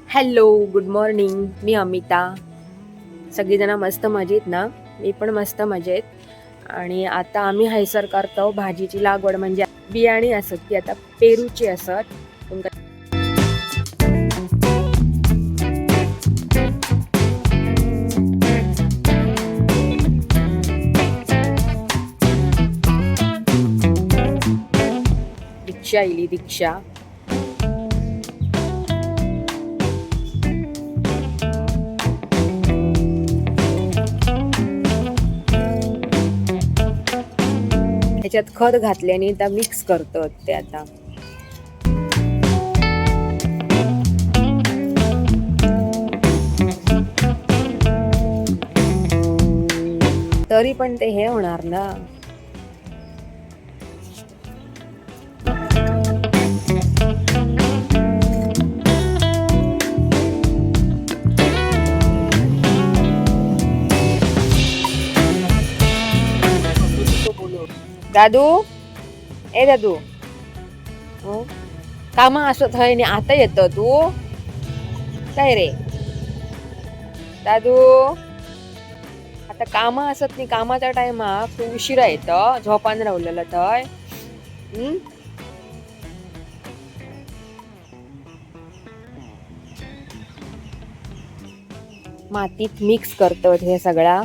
Hello, good morning. मी अमिता. सगळीजण मस्त मजेत ना? मी पण मस्त मजेत. आणि आता आम्ही हैसर करतो भाजीची लागवड, म्हणजे बियाणी असत ती आता पेरूची असत. तुमका दीक्षा इली दीक्षा. ह्याच्यात खत घातल्याने आता मिक्स करतो ते आता. तरी पण ते हे होणार ना. दादू, ए दादू, कामा असत हय आणि आता येत तू काय रे दादू? आता कामा असत नाही, कामाच्या टायमाक तू उशिरा येत, झोपान रावलेलं थंय. मातीत मिक्स करतात हे सगळा,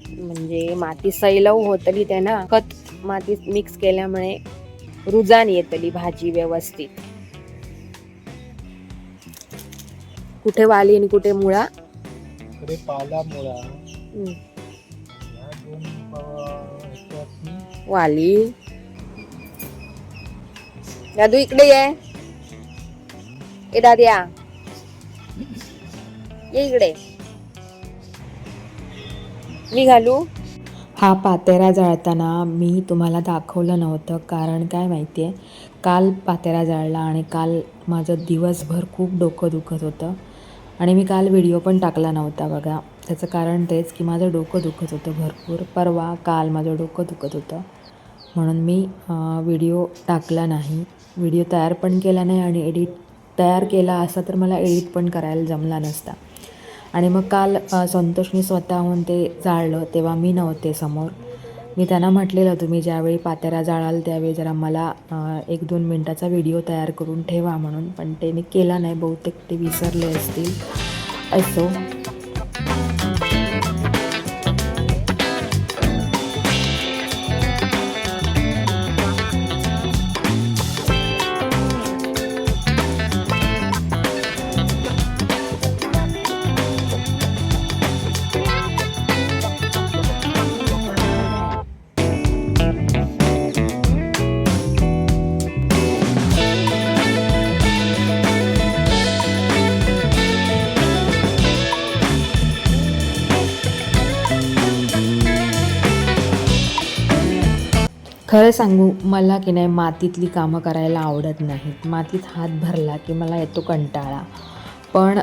म्हणजे माती सैलव होतली त्यांना. खत मातीत मिक्स केल्यामुळे रुजान येतली भाजी व्यवस्थित. कुठे वाली आणि कुठे मुळा. इकडे पाला मुळा वाली. दादू इकडे ये. ए दाद्या, ये इकडे. मी घालू. हा पातेरा जाळताना मी तुम्हाला दाखवलं नव्हतं, कारण काय माहिती आहे, काल पातेरा जाळला आणि काल माझं दिवसभर खूप डोकं दुखत होतं आणि मी काल व्हिडिओ पण टाकला नव्हता बघा. त्याचं कारण तेच की माझं डोकं दुखत होतं भरपूर. परवा काल माझं डोकं दुखत होतं म्हणून मी व्हिडिओ टाकला नाही, व्हिडिओ तयार पण केला नाही आणि तयार केला असता तर मला एडिट पण करायला जमला नसता. आणि मग काल संतोषनी स्वतःहून ते जाळलं तेव्हा मी नव्हते समोर. मी त्यांना म्हटलेलं, तुम्ही ज्यावेळी पातेरा जाळाल त्यावेळी जरा मला 1-2 मिनटाचा व्हिडिओ तयार करून ठेवा म्हणून, पण ते मी केला नाही, बहुतेक ते विसरले असतील. असो. खरं सांगू, मला की नाही मातीतली कामं करायला आवडत नाहीत. मातीत हात भरला की मला येतो कंटाळा. पण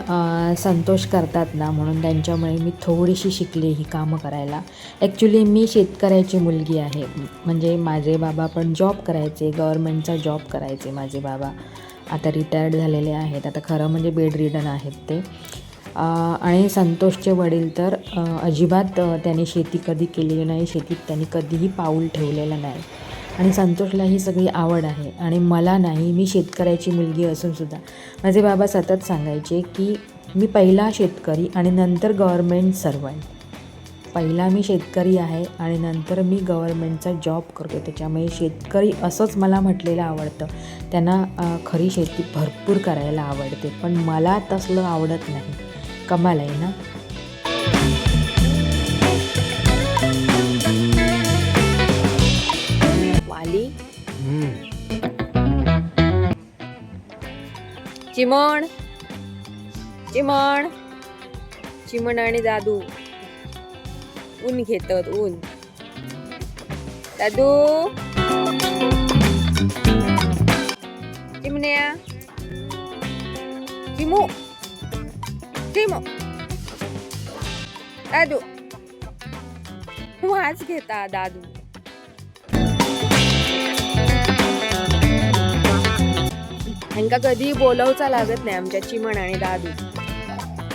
संतोष करतात ना, म्हणून त्यांच्यामुळे मी थोडीशी शिकले ही कामं करायला. ॲक्च्युली मी शेतकऱ्याची मुलगी आहे, म्हणजे माझे बाबा पण जॉब करायचे, गव्हर्मेंटचा जॉब करायचे माझे बाबा. आता रिटायर्ड झालेले आहेत, आता खरं म्हणजे बेड रिडन आहेत ते. आणि संतोषचे वडील तर अजिबात त्यांनी शेती कधी केलेली नाही, शेतीत त्यांनी कधीही पाऊल ठेवलेलं नाही. आणि संतोषला ही सगळी आवड आहे आणि मला नाही. मी शेतकऱ्याची मुलगी असूनसुद्धा माझे बाबा सतत सांगायचे की मी पहिला शेतकरी आणि नंतर गव्हर्मेंट सर्वंट. पहिला मी शेतकरी आहे आणि नंतर मी गव्हर्मेंटचा जॉब करतो, त्याच्यामुळे शेतकरी असंच मला म्हटलेलं आवडतं. त्यांना खरी शेती भरपूर करायला आवडते, पण मला तसलं आवडत नाही. कमाल आहे ना. वाली, चिमण चिमण चिमण आणि दादू ऊन घेतात. ऊन. दादू, चिमण्या, चिमू चिमू, दादू वाज घेता दादू. ह्यांका कधी बोलवचा लागत नाही आमच्या चिमण आणि दादू.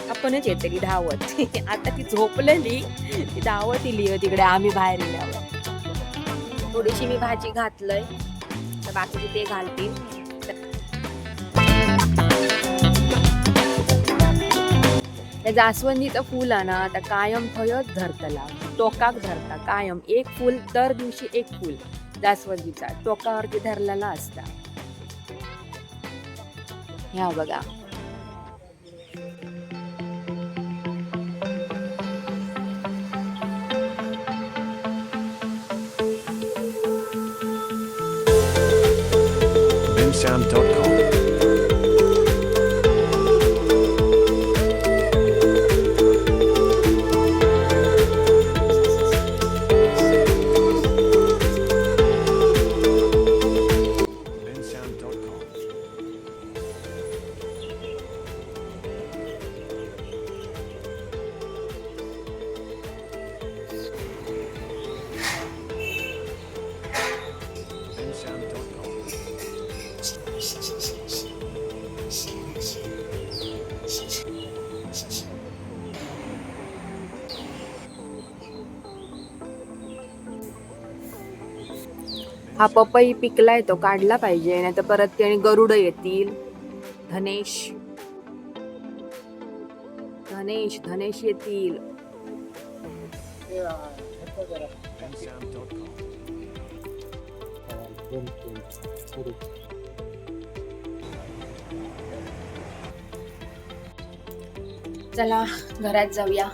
आपणच येतली धावत. आता ती झोपलेली, ती धावत इली तिकडे आम्ही बाहेर गेल्यावर. थोडीशी मी भाजी घातलंय, तर बाकीचे ते घालतील. त्या जास्वंदीचं फुल आहे ना, आता कायम थंयच धरतला, टोकाक धरता कायम. एक फुल दर दिवशी एक फुल जास्वंदीचा टोकावरती धरलेला असता. ह्या बघा. bensound.com. हा पपई पिकलाय, तो काढला पाहिजे, नाही तर परत त्याने गरुड येतील. धनेश धनेश धनेश येतील. ते ह्याचं जरा bensound.com. पुढे. चला घरात जाऊया.